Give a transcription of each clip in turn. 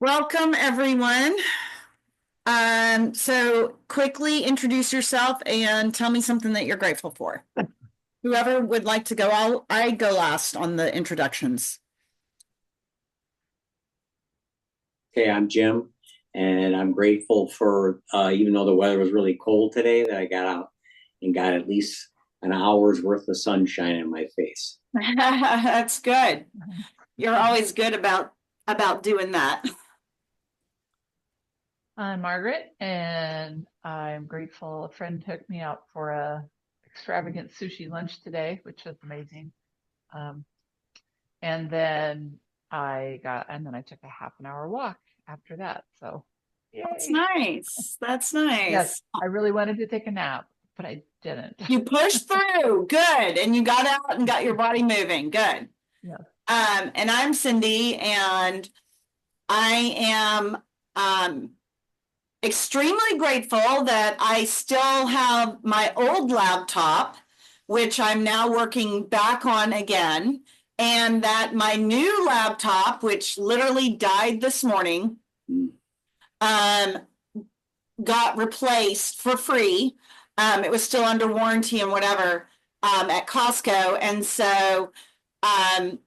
Welcome, everyone. So quickly introduce yourself and tell me something that you're grateful for. Whoever would like to go, I go last on the introductions. Okay, I'm Jim, and I'm grateful for, even though the weather was really cold today, that I got out and got at least an hour's worth of sunshine in my face. That's good. You're always good about doing that. I'm Margaret, and I'm grateful a friend took me out for a extravagant sushi lunch today, which was amazing. Um, and then I took a half an hour walk after that. So, That's yay. nice. That's Yes, nice. I really wanted to take a nap, but I didn't. You pushed through. Good. And you got out and got your body moving. Good. Yes. And I'm Cindy, and I am extremely grateful that I still have my old laptop, which I'm now working back on again, and that my new laptop, which literally died this morning, um, got replaced for free. It was still under warranty and whatever at Costco. And so I'm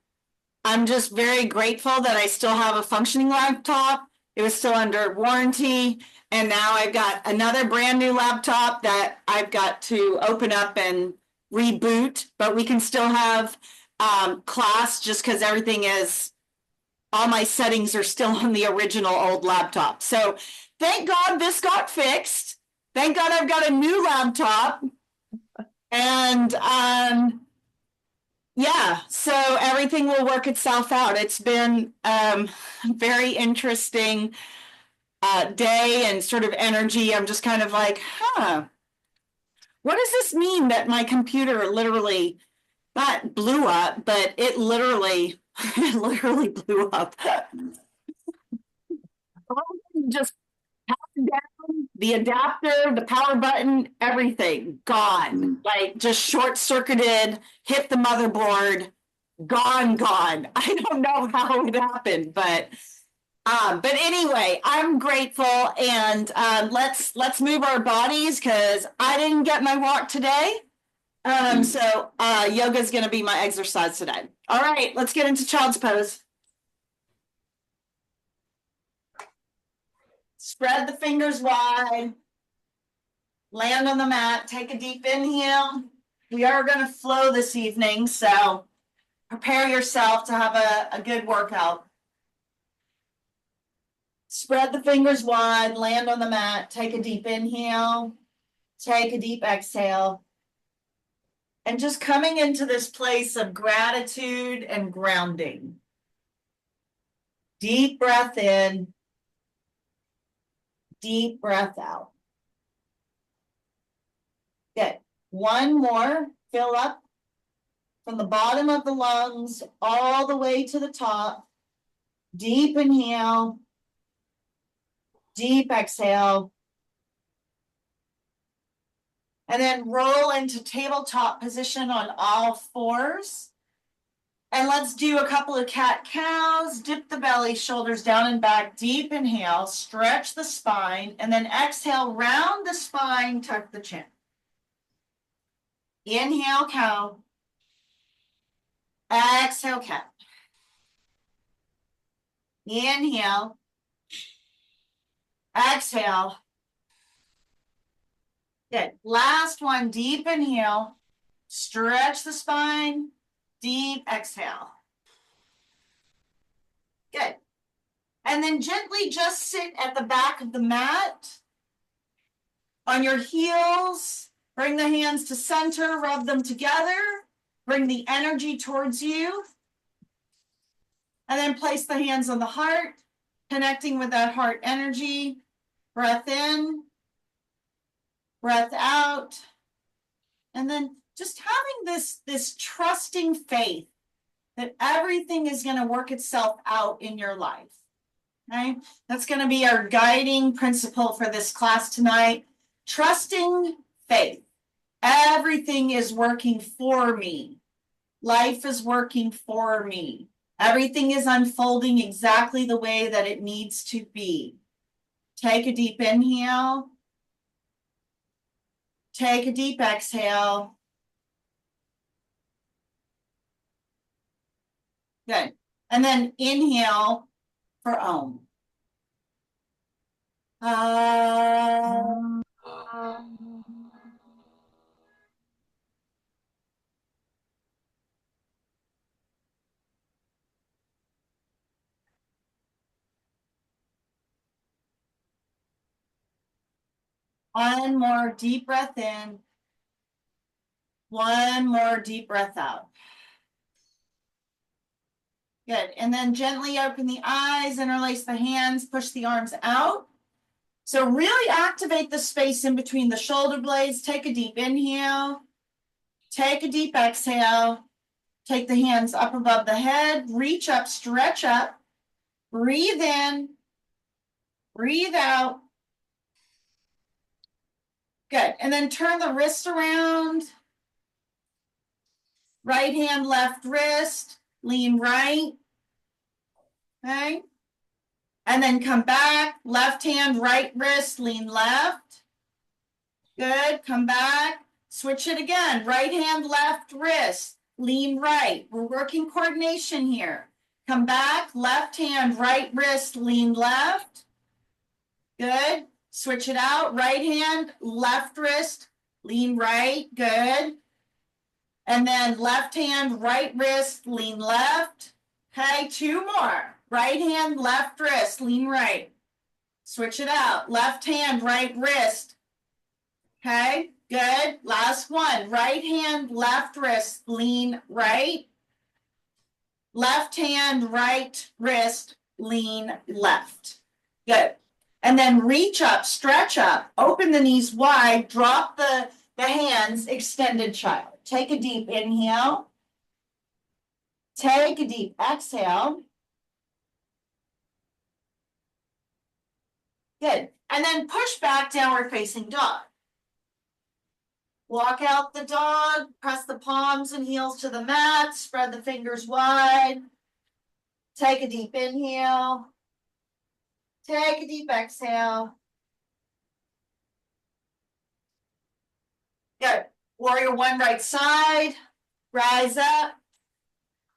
just very grateful that I still have a functioning laptop. It was still under warranty. And now I've got another brand new laptop that I've got to open up and reboot, but we can still have class just because all my settings are still on the original old laptop. So thank God this got fixed. Thank God I've got a new laptop. And yeah, so everything will work itself out. It's been very interesting day and sort of energy. I'm just kind of like, what does this mean that my computer literally not blew up, but it literally it literally blew up. Just down, the adapter, the power button, everything gone. Like just short circuited, hit the motherboard, gone. I don't know how it happened, but anyway, I'm grateful, and let's move our bodies because I didn't get my walk today. So yoga is going to be my exercise today. All right, let's get into child's pose. Spread the fingers wide. Land on the mat. Take a deep inhale. We are going to flow this evening, so prepare yourself to have a good workout. Spread the fingers wide, land on the mat, take a deep inhale, take a deep exhale. And just coming into this place of gratitude and grounding. Deep breath in, deep breath out. Good. One more, fill up from the bottom of the lungs all the way to the top. Deep inhale. Deep exhale. And then roll into tabletop position on all fours. And let's do a couple of cat-cows. Dip the belly, shoulders down and back. Deep inhale, stretch the spine. And then exhale, round the spine, tuck the chin. Inhale, cow. Exhale, cat. Inhale. Exhale. Good. Last one, deep inhale. Stretch the spine. Deep exhale. Good. And then gently just sit at the back of the mat. On your heels, bring the hands to center, rub them together. Bring the energy towards you. And then place the hands on the heart, connecting with that heart energy. Breath in, breath out. And then just having this trusting faith that everything is going to work itself out in your life. Okay? That's going to be our guiding principle for this class tonight. Trusting faith. Everything is working for me. Life is working for me. Everything is unfolding exactly the way that it needs to be. Take a deep inhale. Take a deep exhale. Good. And then inhale for Om. One more deep breath in. One more deep breath out. Good. And then gently open the eyes, interlace the hands, push the arms out. So really activate the space in between the shoulder blades. Take a deep inhale. Take a deep exhale. Take the hands up above the head. Reach up, stretch up. Breathe in. Breathe out. Good. And then turn the wrist around. Right hand, left wrist. Lean right. Okay. And then come back. Left hand, right wrist. Lean left. Good. Come back. Switch it again. Right hand, left wrist. Lean right. We're working coordination here. Come back. Left hand, right wrist. Lean left. Good. Switch it out. Right hand, left wrist. Lean right. Good. And then left hand, right wrist. Lean left. Okay. Two more. Right hand, left wrist. Lean right. Switch it out. Left hand, right wrist. Okay, good. Last one. Right hand, left wrist, lean right. Left hand, right wrist, lean left. Good. And then reach up, stretch up, open the knees wide, drop the hands, extended child. Take a deep inhale. Take a deep exhale. Good. And then push back, downward facing dog. Walk out the dog, press the palms and heels to the mat, spread the fingers wide. Take a deep inhale. Take a deep exhale. Good. Warrior one, right side. Rise up.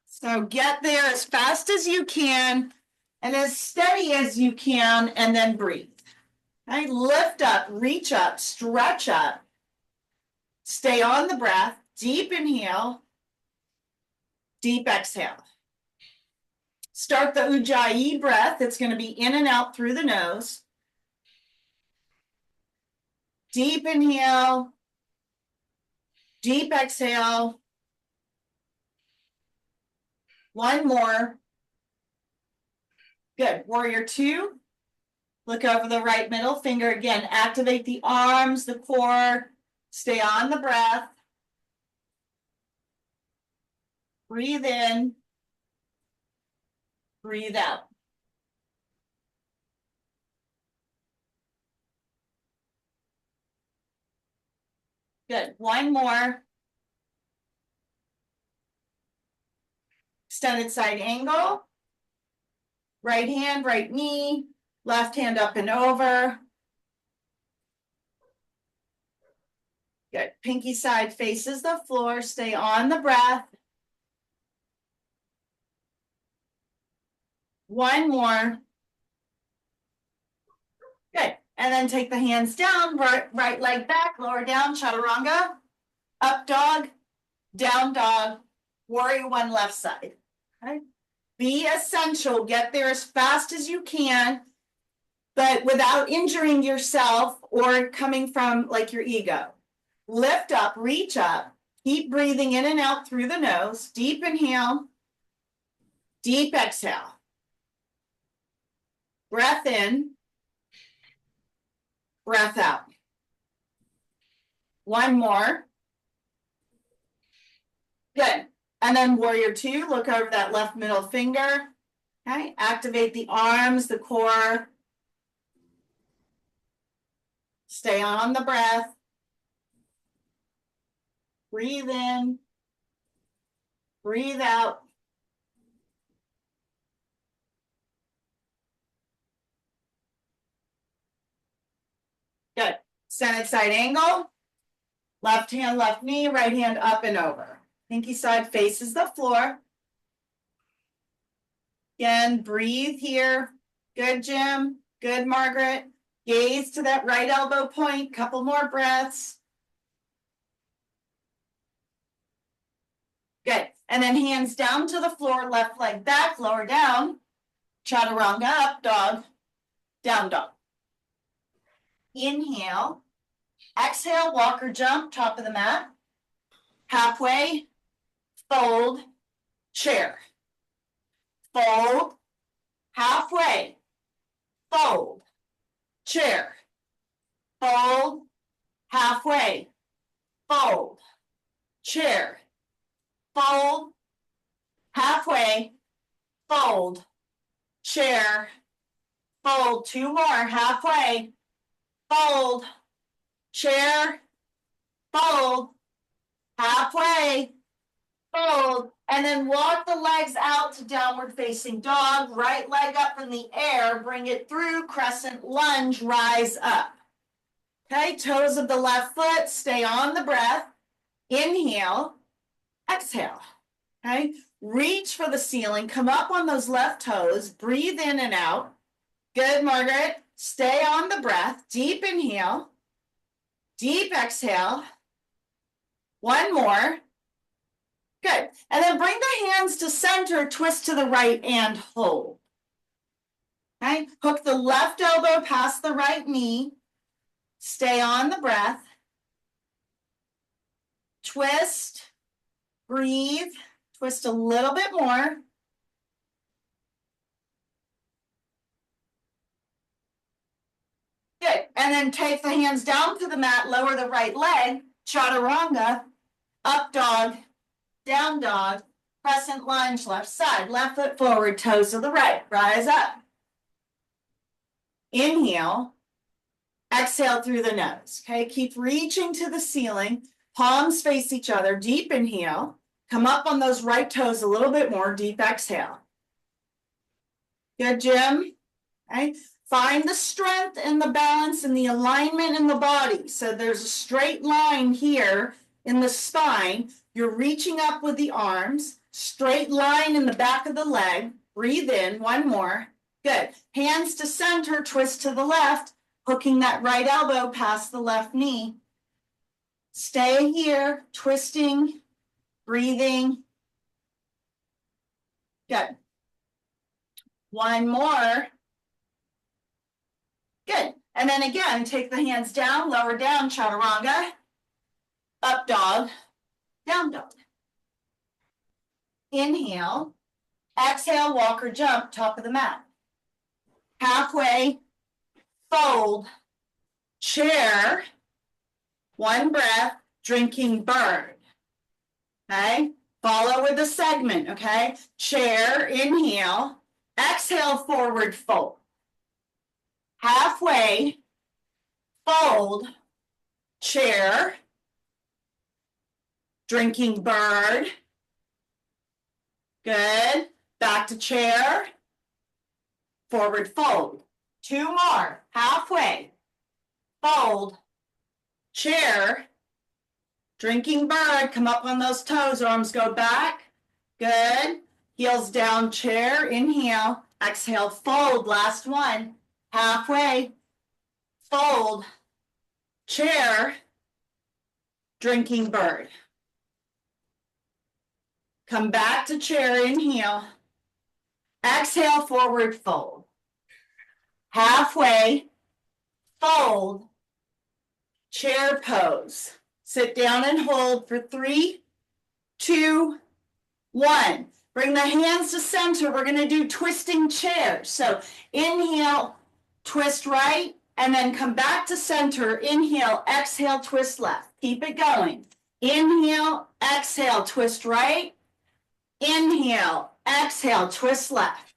So get there as fast as you can and as steady as you can, and then breathe. Okay? Lift up, reach up, stretch up. Stay on the breath. Deep inhale. Deep exhale. Start the Ujjayi breath. It's going to be in and out through the nose. Deep inhale. Deep exhale. One more. Good. Warrior two. Look over the right middle finger. Again, activate the arms, the core. Stay on the breath. Breathe in. Breathe out. Good. One more. Extended side angle. Right hand, right knee. Left hand up and over. Good. Pinky side faces the floor. Stay on the breath. One more. Good. And then take the hands down, right leg back, lower down, chaturanga. Up dog, down dog, warrior one left side. Okay. Be essential. Get there as fast as you can, but without injuring yourself or coming from like your ego. Lift up, reach up, keep breathing in and out through the nose. Deep inhale, deep exhale. Breath in, breath out. One more. Good. And then warrior two, look over that left middle finger. Okay, activate the arms, the core. Stay on the breath. Breathe in. Breathe out. Extended side angle. Left hand, left knee, right hand up and over. Pinky side faces the floor. Again, breathe here. Good, Jim. Good, Margaret. Gaze to that right elbow point. Couple more breaths. Good. And then hands down to the floor, left leg back, lower down. Chaturanga, up dog, down dog. Inhale. Exhale, walk or jump, top of the mat. Halfway, fold, chair. Fold, halfway, fold, chair. Fold, halfway, fold, chair. Fold, halfway, fold, chair. Fold, two more, halfway, fold, chair, fold, halfway, fold, and then walk the legs out to downward facing dog, right leg up in the air, bring it through, crescent lunge, rise up. Okay, toes of the left foot, stay on the breath, inhale, exhale, okay? Reach for the ceiling, come up on those left toes, breathe in and out. Good, Margaret. Stay on the breath, deep inhale, deep exhale. One more. Good. And then bring the hands to center, twist to the right and hold. Okay, hook the left elbow past the right knee. Stay on the breath. Twist, breathe, twist a little bit more. Good. And then take the hands down to the mat, lower the right leg, chaturanga, up dog, down dog, crescent lunge, left side, left foot forward, toes to the right, rise up. Inhale, exhale through the nose, okay? Keep reaching to the ceiling, palms face each other, deep inhale, come up on those right toes a little bit more, deep exhale. Good, Jim? Okay? Find the strength and the balance and the alignment in the body. So there's a straight line here in the spine. You're reaching up with the arms, straight line in the back of the leg. Breathe in, one more. Good. Hands to center, twist to the left, hooking that right elbow past the left knee. Stay here, twisting, breathing. Good. One more. Good. And then again, take the hands down, lower down, chaturanga, up dog, down dog. Inhale, exhale, walk or jump, top of the mat. Halfway, fold, chair, one breath, drinking bird. Okay, follow with the segment, okay? Chair, inhale, exhale, forward fold. Halfway, fold, chair, drinking bird. Good. Back to chair, forward fold. Two more. Halfway, fold, chair, drinking bird. Come up on those toes, arms go back. Good. Heels down, chair, inhale, exhale, fold. Last one. Halfway, fold, chair, drinking bird. Come back to chair, inhale, exhale, forward fold. Halfway, fold, chair pose. Sit down and hold for 3, 2, 1. Bring the hands to center. We're going to do twisting chairs. So inhale, twist right, and then come back to center. Inhale, exhale, twist left. Keep it going. Inhale, exhale, twist right. Inhale, exhale, twist left.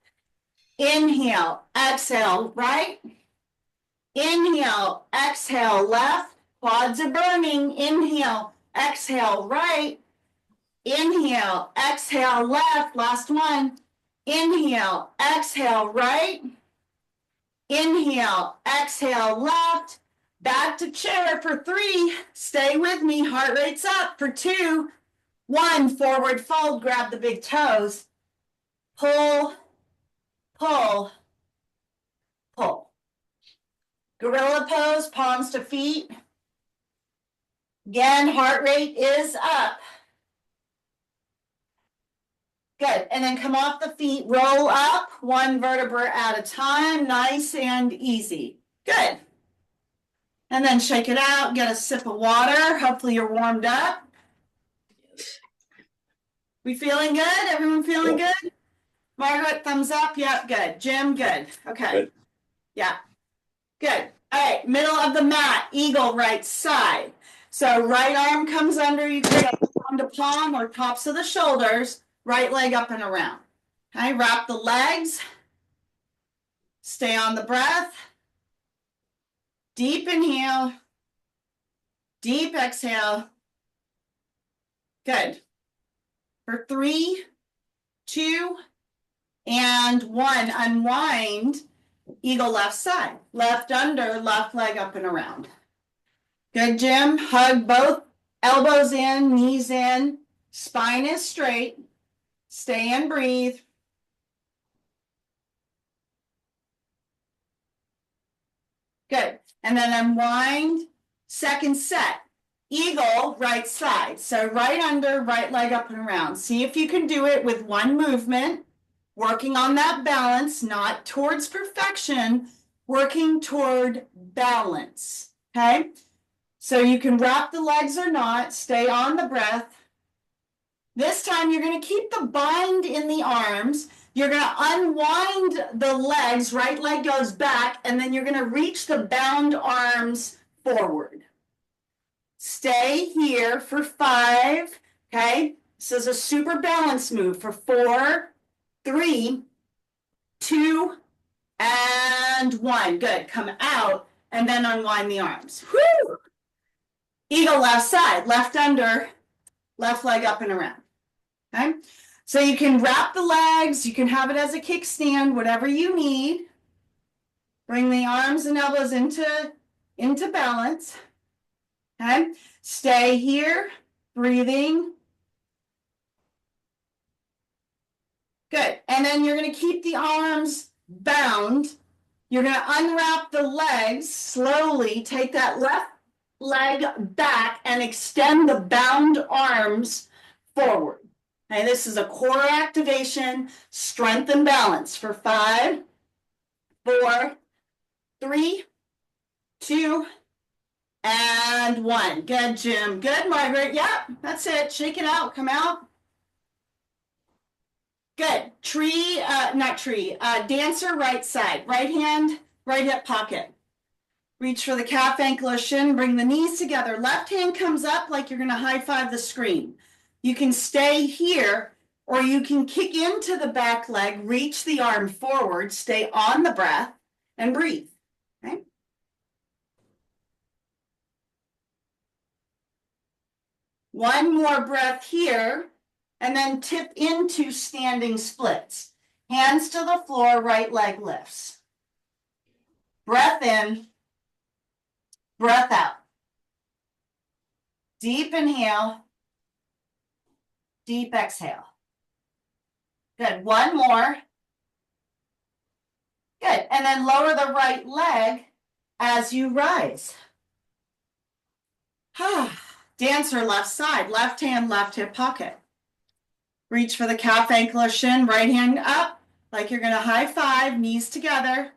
Inhale, exhale, right. Inhale, exhale, left. Quads are burning. Inhale, exhale, right. Inhale, exhale, left. Last one. Inhale, exhale, right. Inhale, exhale, left. Back to chair for 3. Stay with me. Heart rate's up for 2. 1, forward fold, grab the big toes. Pull, pull, pull. Gorilla pose, palms to feet. Again, heart rate is up. Good, and then come off the feet, roll up, 1 vertebra at a time, nice and easy. Good. And then shake it out, get a sip of water. Hopefully you're warmed up. We feeling good? Everyone feeling good? Margaret, thumbs up. Yep, good. Jim, good. Okay. Good. Yeah. Good. All right, middle of the mat, eagle right side. So right arm comes under, you can go palm to palm or tops of the shoulders, right leg up and around. Okay, wrap the legs. Stay on the breath. Deep inhale. Deep exhale. Good. For 3, 2, and 1. Unwind. Eagle left side. Left under, left leg up and around. Good, Jim. Hug both elbows in, knees in. Spine is straight. Stay and breathe. Good. And then unwind. Second set. Eagle, right side. So right under, right leg up and around. See if you can do it with 1 movement. Working on that balance, not towards perfection, working toward balance. Okay? So you can wrap the legs or not. Stay on the breath. This time you're going to keep the bind in the arms. You're going to unwind the legs, right leg goes back, and then you're going to reach the bound arms forward. Stay here for 5, okay? This is a super balance move for 4, 3, 2, and 1. Good, come out, and then unwind the arms. Woo! Eagle left side, left under, left leg up and around. Okay, so you can wrap the legs, you can have it as a kickstand, whatever you need. Bring the arms and elbows into balance. Okay, stay here, breathing. Good, and then you're going to keep the arms bound. You're going to unwrap the legs slowly, take that left leg back and extend the bound arms forward. Okay, this is a core activation, strength and balance for 5, 4, 3, 2, and 1. Good, Jim. Good, Margaret. Yep, that's it. Shake it out. Come out. Good. Dancer right side. Right hand, right hip pocket. Reach for the calf, ankle, or shin. Bring the knees together. Left hand comes up like you're going to high five the screen. You can stay here, or you can kick into the back leg, reach the arm forward, stay on the breath, and breathe. Okay? One more breath here, and then tip into standing splits. Hands to the floor, right leg lifts. Breath in, breath out. Deep inhale, deep exhale. Good, 1 more. Good, and then lower the right leg as you rise. Dancer left side, left hand, left hip pocket. Reach for the calf, ankle, or shin, right hand up, like you're gonna high five, knees together.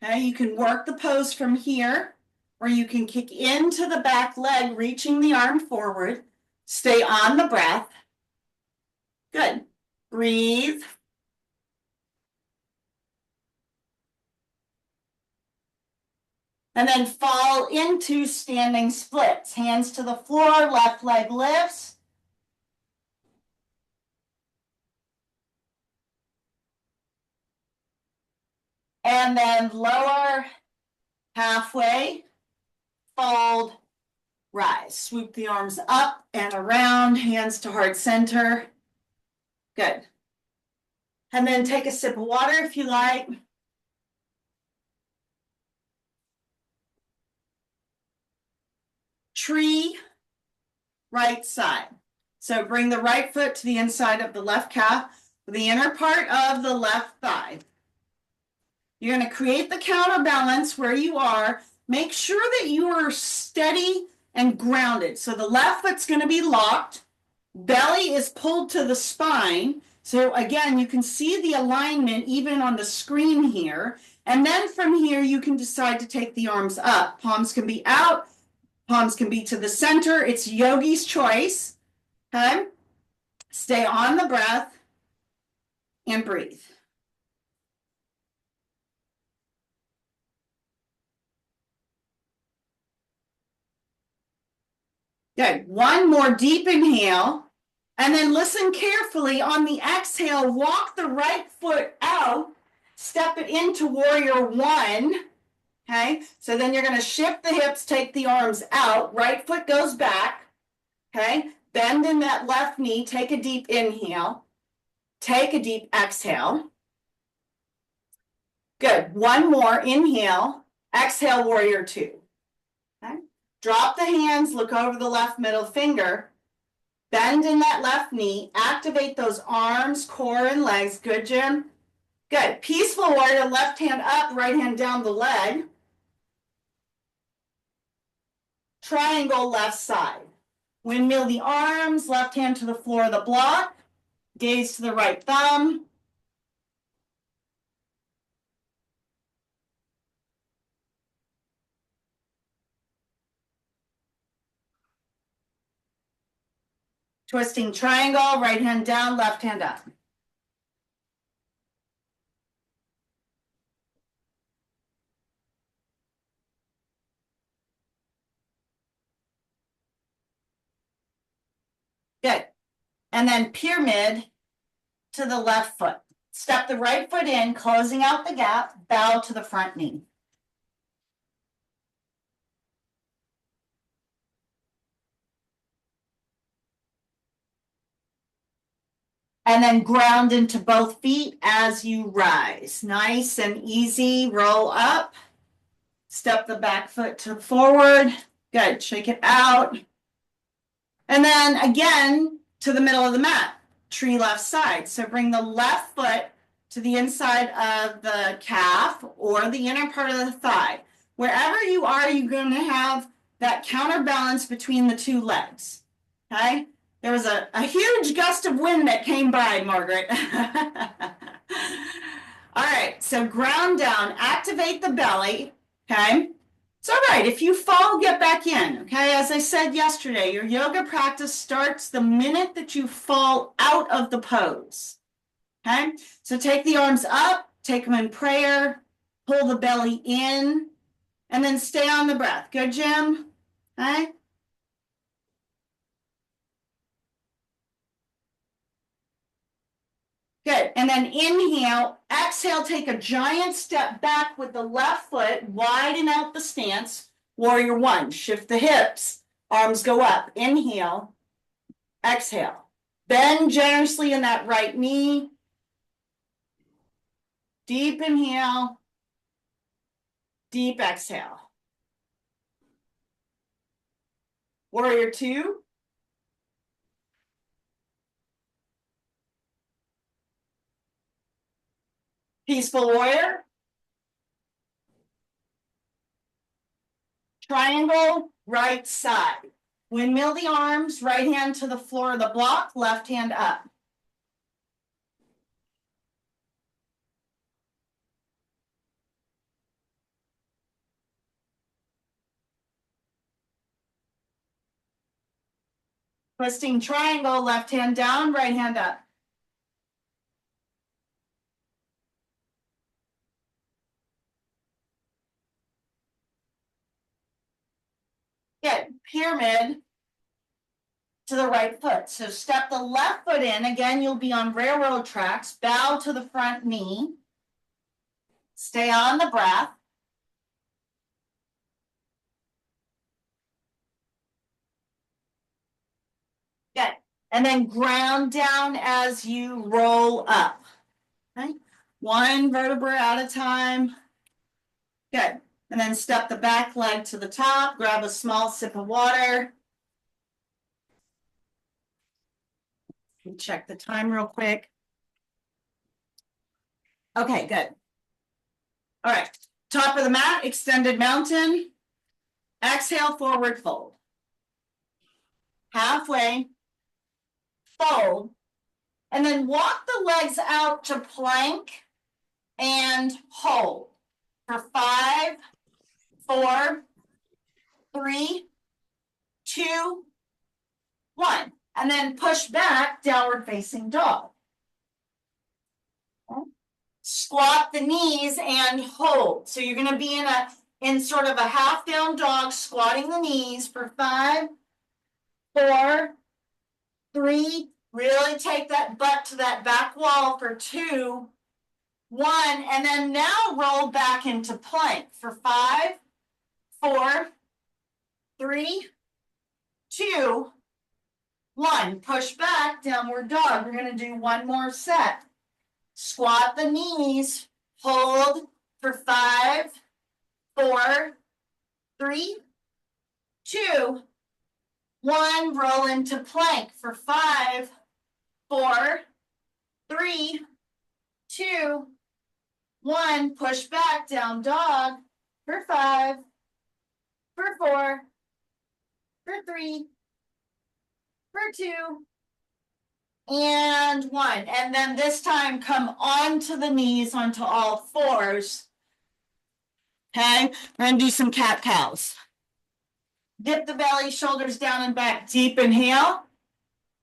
Okay, you can work the pose from here, or you can kick into the back leg, reaching the arm forward. Stay on the breath. Good. Breathe. And then fall into standing splits. Hands to the floor, left leg lifts. And then lower, halfway, fold, rise. Swoop the arms up and around, hands to heart center. Good. And then take a sip of water if you like. tree right side. So bring the right foot to the inside of the left calf, the inner part of the left thigh. You're going to create the counterbalance where you are. Make sure that you are steady and grounded. So the left foot's going to be locked. Belly is pulled to the spine. So again, you can see the alignment even on the screen here. And then from here, you can decide to take the arms up. Palms can be out. Palms can be to the center. It's yogi's choice. Okay? Stay on the breath and breathe. Good. One more deep inhale. And then listen carefully. On the exhale, walk the right foot out. Step it into warrior one. Okay. So then you're going to shift the hips, take the arms out. Right foot goes back. Okay. Bend in that left knee. Take a deep inhale. Take a deep exhale. Good. One more. Inhale. Exhale, warrior two. Okay. Drop the hands. Look over the left middle finger. Bend in that left knee. Activate those arms, core, and legs. Good, Jim. Good. Peaceful warrior. Left hand up, right hand down the leg. Triangle left side. Windmill the arms. Left hand to the floor of the block. Gaze to the right thumb. Twisting triangle. Right hand down, left hand up. Good. And then pyramid to the left foot. Step the right foot in, closing out the gap. Bow to the front knee. And then ground into both feet as you rise. Nice and easy. Roll up. Step the back foot to forward. Good. Shake it out. And then again to the middle of the mat. Tree left side. So bring the left foot to the inside of the calf or the inner part of the thigh. Wherever you are, you're going to have that counterbalance between the two legs. Okay? There was a huge gust of wind that came by, Margaret. All right, so ground down, activate the belly, okay? It's all right, if you fall, get back in, okay? As I said yesterday, your yoga practice starts the minute that you fall out of the pose, okay? So take the arms up, take them in prayer, pull the belly in, and then stay on the breath. Good, Jim? Okay? Good. And then inhale, exhale, take a giant step back with the left foot, widen out the stance. Warrior one, shift the hips, arms go up. Inhale, exhale. Bend generously in that right knee. Deep inhale, deep exhale. Warrior two. Peaceful warrior. Triangle, right side. Windmill the arms, right hand to the floor of the block, left hand up. Twisting triangle, left hand down, right hand up. Good. Pyramid to the right foot. So step the left foot in. Again, you'll be on railroad tracks. Bow to the front knee. Stay on the breath. Good. And then ground down as you roll up. Okay. One vertebra at a time. Good. And then step the back leg to the top, grab a small sip of water. Check the time real quick. Okay, good. All right, top of the mat, extended mountain. Exhale, forward fold. Halfway, fold. And then walk the legs out to plank and hold for 5, 4, 3, 2, 1. And then push back, downward facing dog. Okay. Squat the knees and hold. So you're going to be in sort of a half down dog, squatting the knees for 5, 4, 3, really take that butt to that back wall for 2, 1, and then now roll back into plank for 5, 4, 3, 2, 1. Push back, downward dog. We're going to do one more set. Squat the knees, hold for 5, 4, 3, 2, 1. Roll into plank for 5, 4, 3, 2, 1. Push back, down dog for 5, for 4, for 3, for 2, and 1. And then this time come onto the knees, onto all fours. Okay, we're gonna do some cat cows. Dip the belly, shoulders down and back. Deep inhale.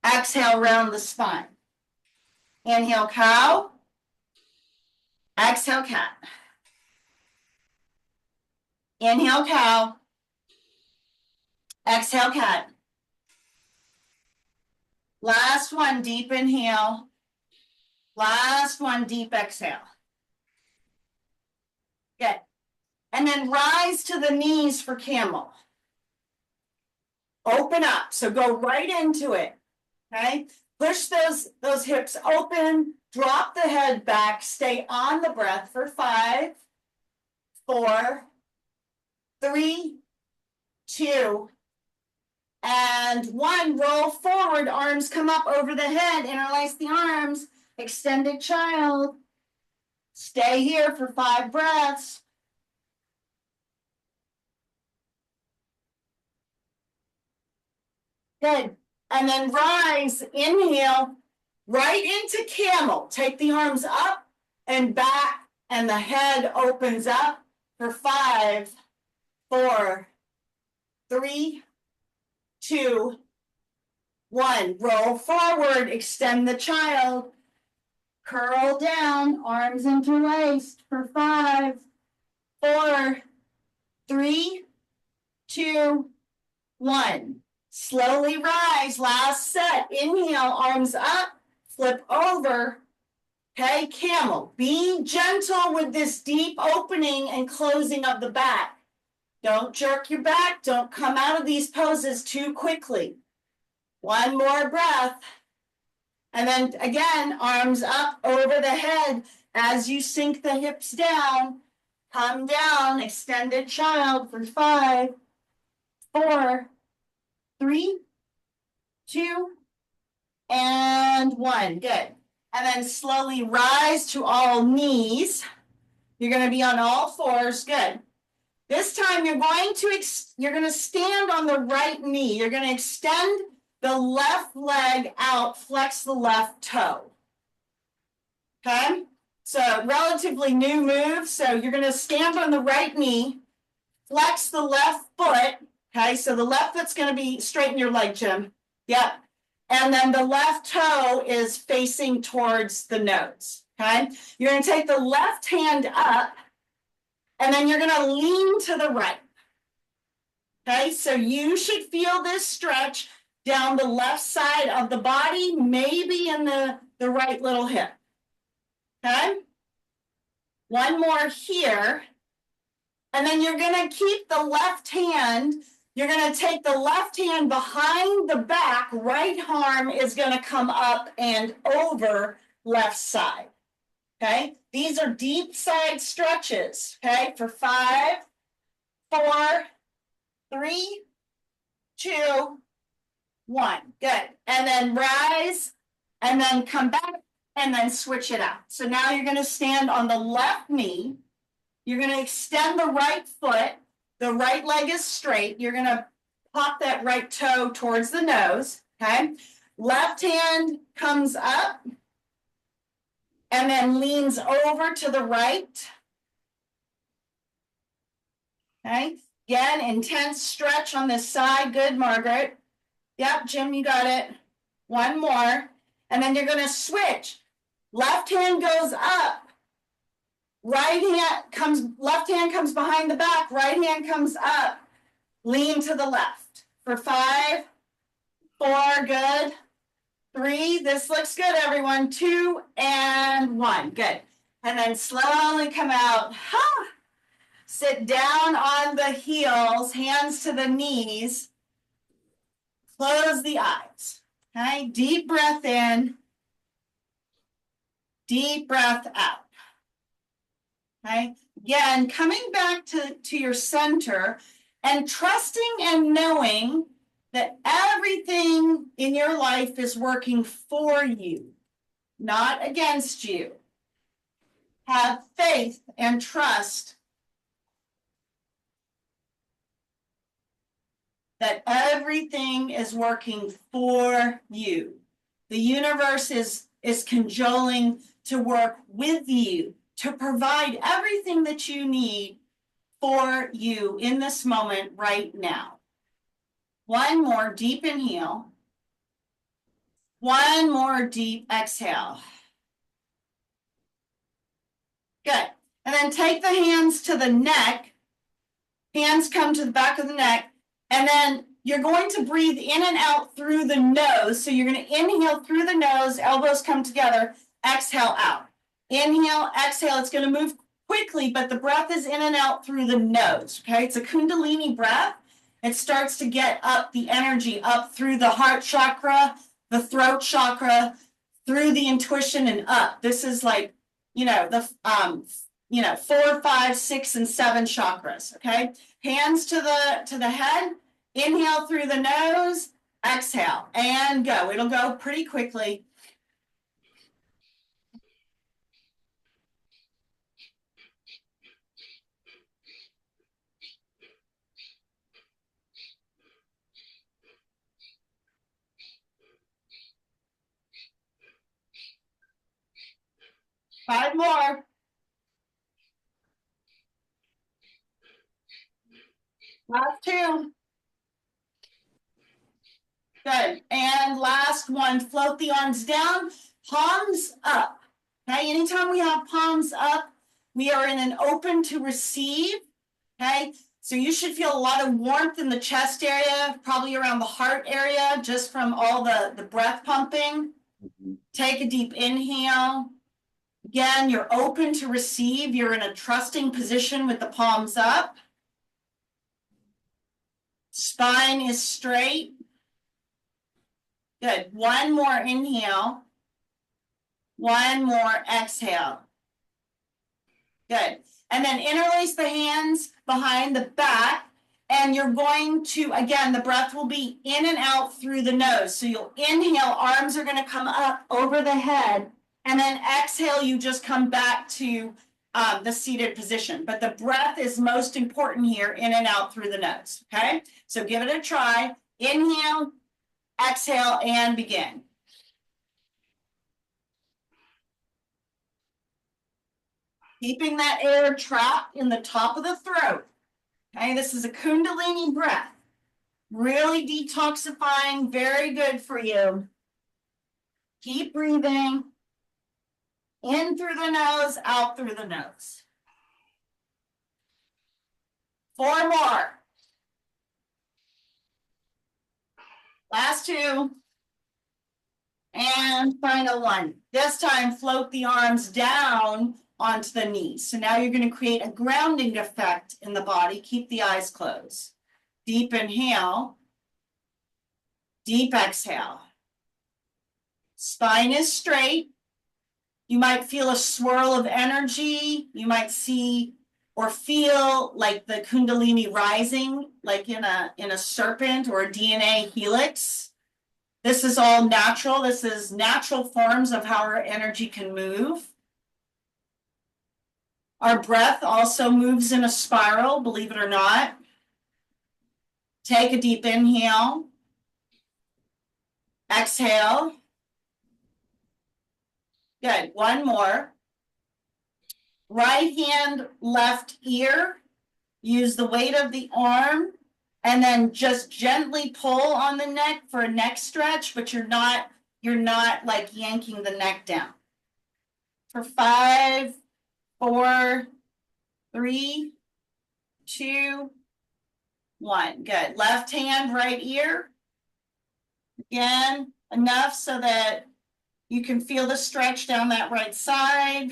Exhale, round the spine. Inhale, cow. Exhale, cat. Inhale, cow. Exhale, cat. Last one, deep inhale. Last one, deep exhale. Good. And then rise to the knees for camel. Open up. So go right into it. Okay. Push those hips open. Drop the head back. Stay on the breath for 5, 4, 3, 2, and 1. Roll forward. Arms come up over the head. Interlace the arms. Extended child. Stay here for 5 breaths. Good. And then rise, inhale, right into camel. Take the arms up and back, and the head opens up for 5, 4, 3, 2, 1. Roll forward, extend the child. Curl down, arms interlaced for 5, 4, 3, 2, 1. Slowly rise, last set. Inhale, arms up, flip over. Okay, camel. Be gentle with this deep opening and closing of the back. Don't jerk your back. Don't come out of these poses too quickly. One more breath. And then again, arms up over the head as you sink the hips down. Come down, extended child for 5, 4, 3, 2, and 1. Good. And then slowly rise to all knees. You're going to be on all fours. Good. This time you're going to stand on the right knee. You're going to extend the left leg out, flex the left toe. Okay? So relatively new move. So you're going to stand on the right knee, flex the left foot. Okay, so the left foot's going to be straighten your leg, Jim. Yep. And then the left toe is facing towards the nose. Okay, you're going to take the left hand up, and then you're going to lean to the right. Okay, so you should feel this stretch down the left side of the body, maybe in the right little hip. Okay, one more here. And then you're going to keep the left hand. You're going to take the left hand behind the back. Right arm is going to come up and over left side. Okay, these are deep side stretches. Okay, for 5, 4, 3, 2, 1. Good. And then rise and then come back and then switch it out. So now you're going to stand on the left knee. You're going to extend the right foot. The right leg is straight. You're going to pop that right toe towards the nose. Okay. Left hand comes up and then leans over to the right. Okay. Again, intense stretch on this side. Good, Margaret. Yep, Jim, you got it. One more. And then you're going to switch. Left hand goes up. Left hand comes behind the back. Right hand comes up. Lean to the left. For 5, 4, good. 3, this looks good, everyone. 2 and 1, good. And then slowly come out. Sit down on the heels, hands to the knees. Close the eyes. Okay, deep breath in. Deep breath out. Okay, again, coming back to your center and trusting and knowing that everything in your life is working for you, not against you. Have faith and trust that everything is working for you. The universe is cajoling to work with you to provide everything that you need for you in this moment right now. One more deep inhale. One more deep exhale. Good. And then take the hands to the neck. Hands come to the back of the neck. And then you're going to breathe in and out through the nose. So you're going to inhale through the nose, elbows come together, exhale out. Inhale, exhale. It's going to move quickly, but the breath is in and out through the nose. Okay, it's a Kundalini breath. It starts to get up the energy up through the heart chakra, the throat chakra, through the intuition and up. This is like, the 4, 5, 6, and 7 chakras. Okay, hands to the head. Inhale through the nose, exhale, and go. It'll go pretty quickly. Five more. Last 2. Good. And last one, float the arms down, palms up. Okay, anytime we have palms up, we are in an open to receive. Okay, so you should feel a lot of warmth in the chest area, probably around the heart area, just from all the breath pumping. Take a deep inhale. Again, you're open to receive. You're in a trusting position with the palms up. Spine is straight. Good. One more inhale. One more exhale. Good. And then interlace the hands behind the back. And you're going to, again, the breath will be in and out through the nose. So you'll inhale, arms are going to come up over the head. And then exhale, you just come back to the seated position. But the breath is most important here, in and out through the nose. Okay? So give it a try. Inhale, exhale, and begin. Keeping that air trapped in the top of the throat. Okay, this is a Kundalini breath. Really detoxifying, very good for you. Keep breathing. In through the nose, out through the nose. 4 more. Last 2. And final one. This time, float the arms down onto the knees. So now you're going to create a grounding effect in the body. Keep the eyes closed. Deep inhale. Deep exhale. Spine is straight. You might feel a swirl of energy. You might see or feel like the Kundalini rising, like in a serpent or a DNA helix. This is all natural. This is natural forms of how our energy can move. Our breath also moves in a spiral, believe it or not. Take a deep inhale. Exhale. Good. One more. Right hand, left ear. Use the weight of the arm and then just gently pull on the neck for a neck stretch, but you're not like yanking the neck down. For 5, 4, 3, 2, 1. Good. Left hand, right ear. Again, enough so that you can feel the stretch down that right side.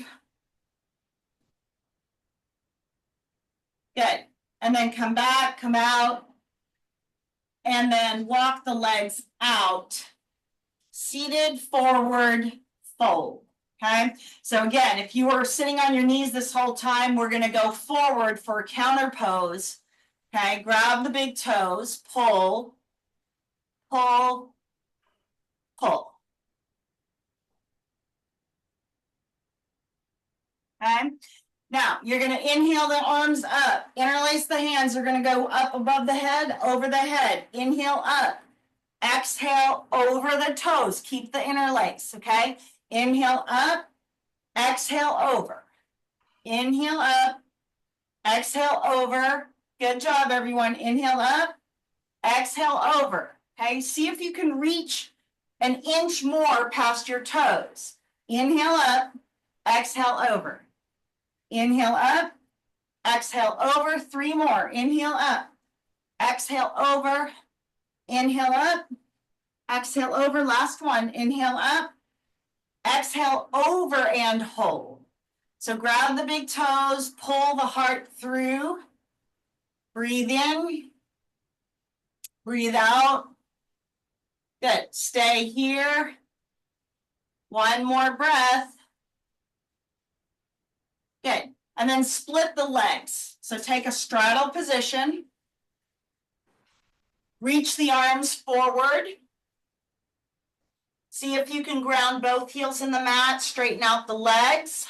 Good. And then come back, come out, and then walk the legs out. Seated, forward, fold. Okay. So again, if you were sitting on your knees this whole time, we're going to go forward for a counter pose. Okay. Grab the big toes, pull, pull, pull. Okay. Now you're going to inhale the arms up, interlace the hands. They're going to go up above the head, over the head. Inhale up, exhale over the toes. Keep the interlace. Okay. Inhale up, exhale over. Inhale up, exhale over. Good job, everyone. Inhale up, exhale over. Okay. See if you can reach an inch more past your toes. Inhale up, exhale over. Inhale up, exhale over. 3 more. Inhale up, exhale over. Inhale up, exhale over. Last one. Inhale up, exhale over and hold. So grab the big toes, pull the heart through. Breathe in, breathe out. Good. Stay here. One more breath. Good. And then split the legs. So take a straddle position. Reach the arms forward. See if you can ground both heels in the mat. Straighten out the legs.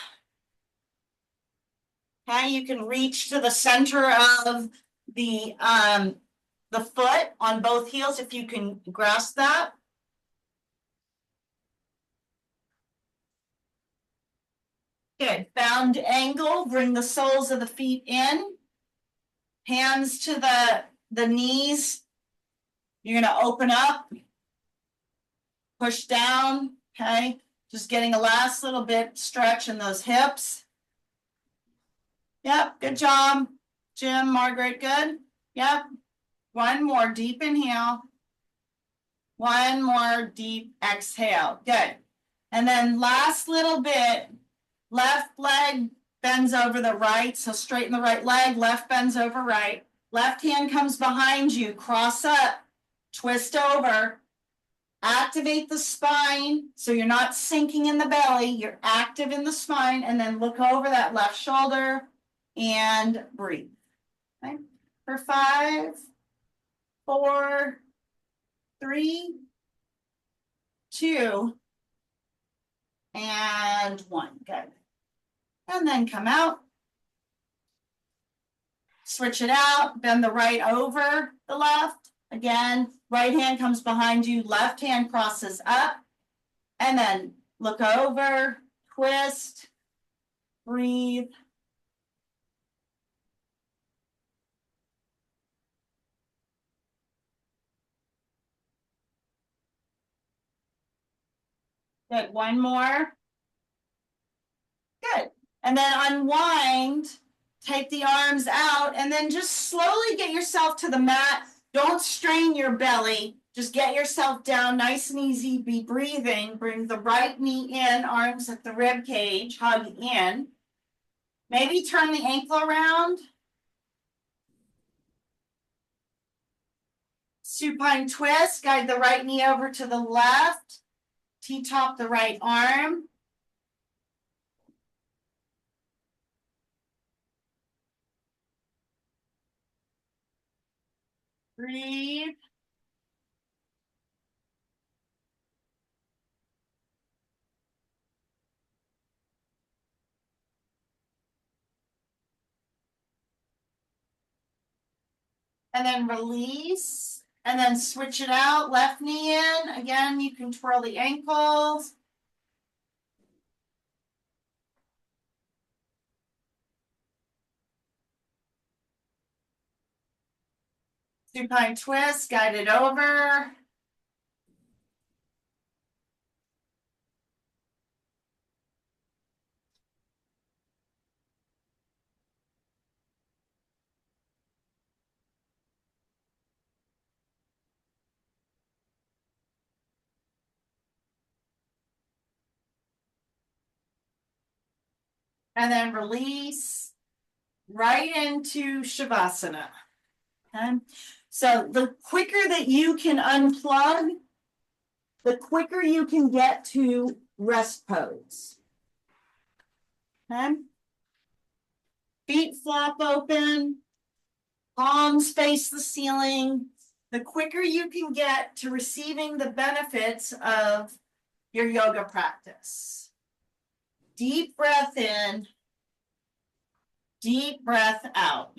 Okay, you can reach to the center of the foot on both heels if you can grasp that. Good. Bound angle, bring the soles of the feet in. Hands to the knees. You're going to open up. Push down. Okay. Just getting a last little bit stretch in those hips. Yep. Good job. Jim, Margaret, good. Yep. One more deep inhale. One more deep exhale. Good. And then last little bit, left leg bends over the right. So straighten the right leg, left bends over right. Left hand comes behind you, cross up, twist over, activate the spine. So you're not sinking in the belly, you're active in the spine, and then look over that left shoulder and breathe. Okay. For 5, 4, 3, 2, and 1. Good. And then come out. Switch it out. Bend the right over the left. Again, right hand comes behind you. Left hand crosses up. And then look over, twist, breathe. Good. One more. Good. And then unwind, take the arms out, and then just slowly get yourself to the mat. Don't strain your belly. Just get yourself down nice and easy. Be breathing. Bring the right knee in, arms at the rib cage, hug in. Maybe turn the ankle around. Supine twist. Guide the right knee over to the left. T-top the right arm. Breathe. And then release. And then switch it out. Left knee in. Again, you can twirl the ankles. Supine twist, guide it over. And then release right into Shavasana. Okay. So the quicker that you can unplug, the quicker you can get to rest pose. Okay. Feet flop open, palms face the ceiling. The quicker you can get to receiving the benefits of your yoga practice. Deep breath in, deep breath out.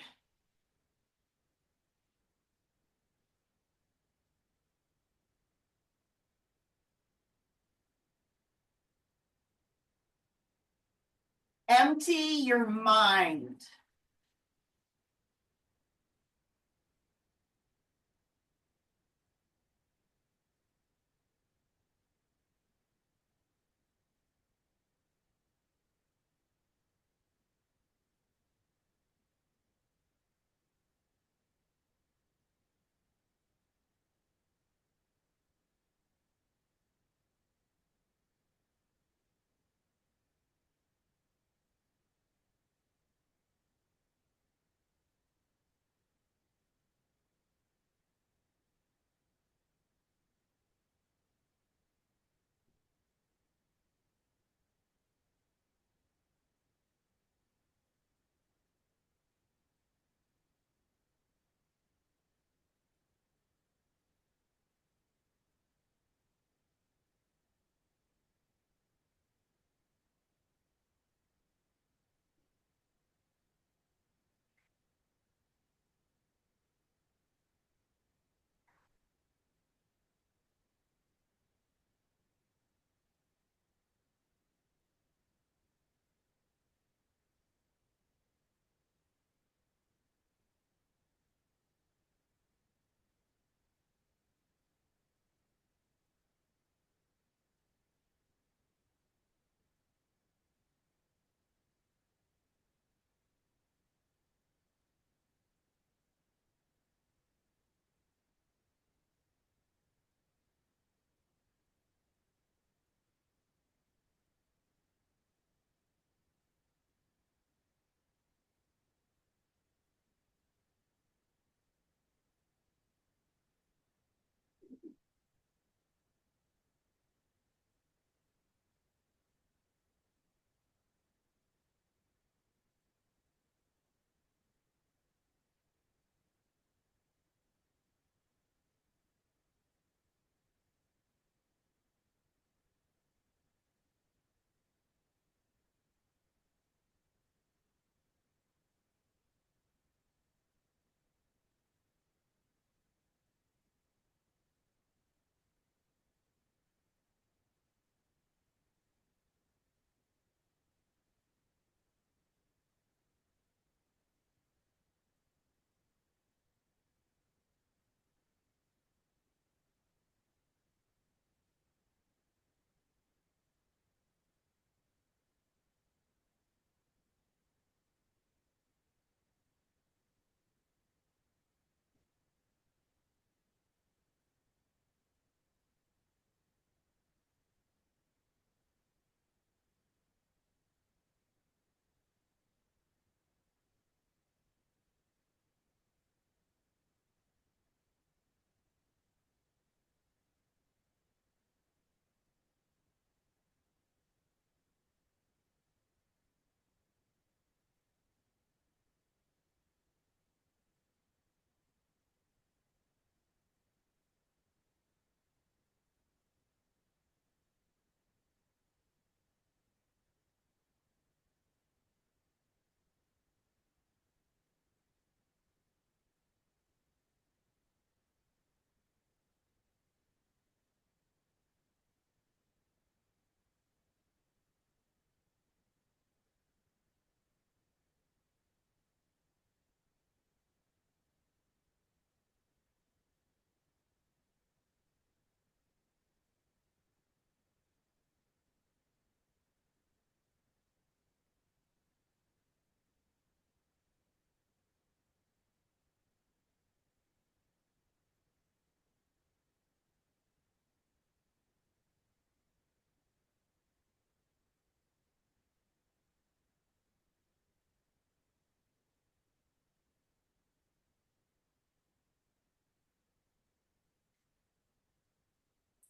Empty your mind.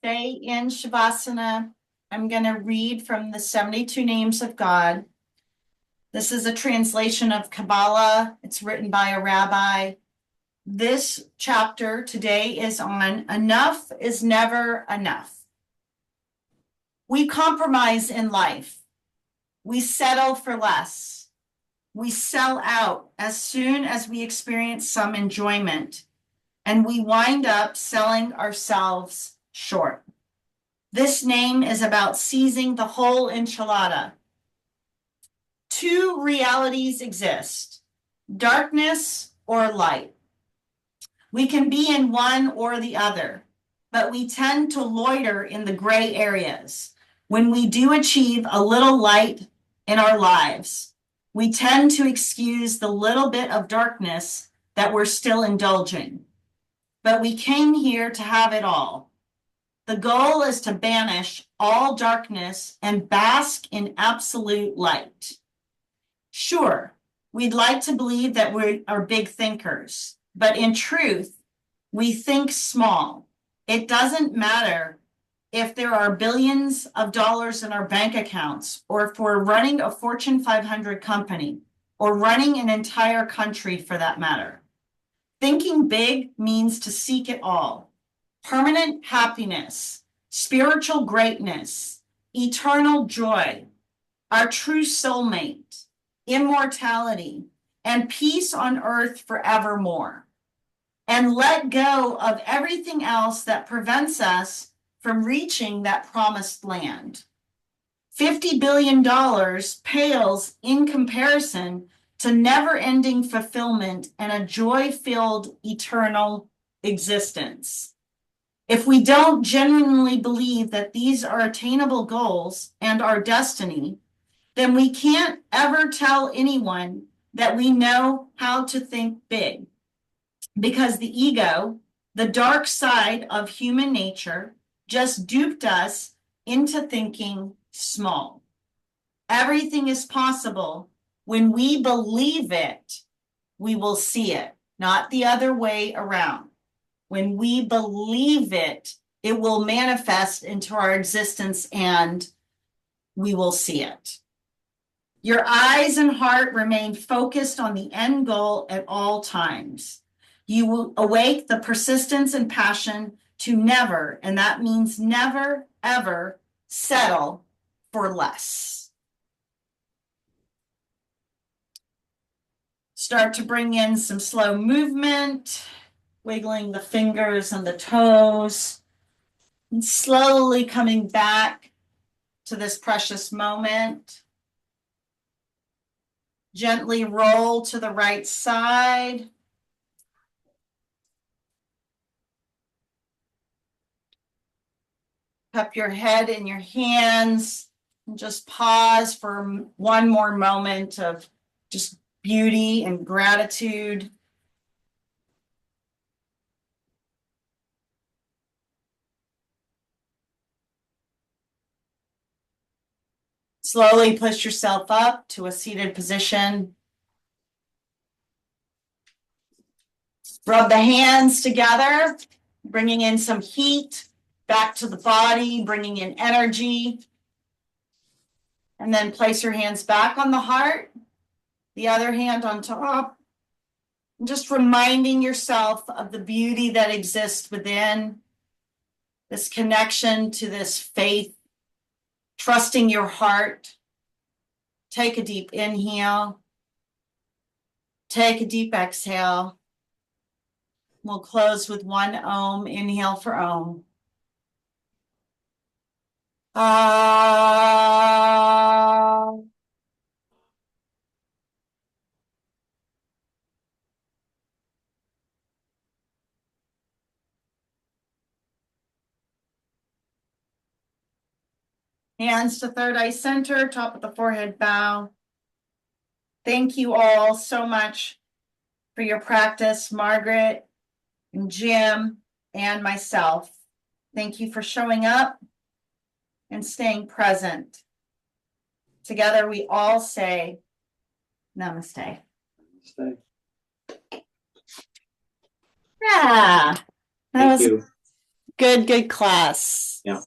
Stay in Shavasana. I'm going to read from the 72 Names of God. This is a translation of Kabbalah. It's written by a rabbi. This chapter today is on enough is never enough. We compromise in life. We settle for less. We sell out as soon as we experience some enjoyment, and we wind up selling ourselves short. This name is about seizing the whole enchilada. Two realities exist, darkness or light. We can be in one or the other, but we tend to loiter in the gray areas. When we do achieve a little light in our lives, we tend to excuse the little bit of darkness that we're still indulging. But we came here to have it all. The goal is to banish all darkness and bask in absolute light. Sure, we'd like to believe that we are big thinkers, but in truth, we think small. It doesn't matter if there are billions of dollars in our bank accounts, or if we're running a Fortune 500 company, or running an entire country for that matter. Thinking big means to seek it all. Permanent happiness, spiritual greatness, eternal joy, our true soulmate, immortality, and peace on earth forevermore. And let go of everything else that prevents us from reaching that promised land. $50 billion pales in comparison to never-ending fulfillment and a joy-filled eternal existence. If we don't genuinely believe that these are attainable goals and our destiny, then we can't ever tell anyone that we know how to think big. Because the ego, the dark side of human nature, just duped us into thinking small. Everything is possible. When we believe it, we will see it, not the other way around. When we believe it, it will manifest into our existence and we will see it. Your eyes and heart remain focused on the end goal at all times. You will awake the persistence and passion to never, and that means never, ever settle for less. Start to bring in some slow movement, wiggling the fingers and the toes, and slowly coming back to this precious moment. Gently roll to the right side. Cup your head in your hands and just pause for one more moment of just beauty and gratitude. Slowly push yourself up to a seated position. Rub the hands together, bringing in some heat back to the body, bringing in energy. And then place your hands back on the heart, the other hand on top. Just reminding yourself of the beauty that exists within, this connection to this faith, trusting your heart. Take a deep inhale. Take a deep exhale. We'll close with one Om. Inhale for Om. Ah. Hands to third eye center, top of the forehead bow. Thank you all so much for your practice, Margaret and Jim and myself. Thank you for showing up and staying present. Together we all say Namaste. Namaste. Yeah, that Thank was you. Good class. Yeah.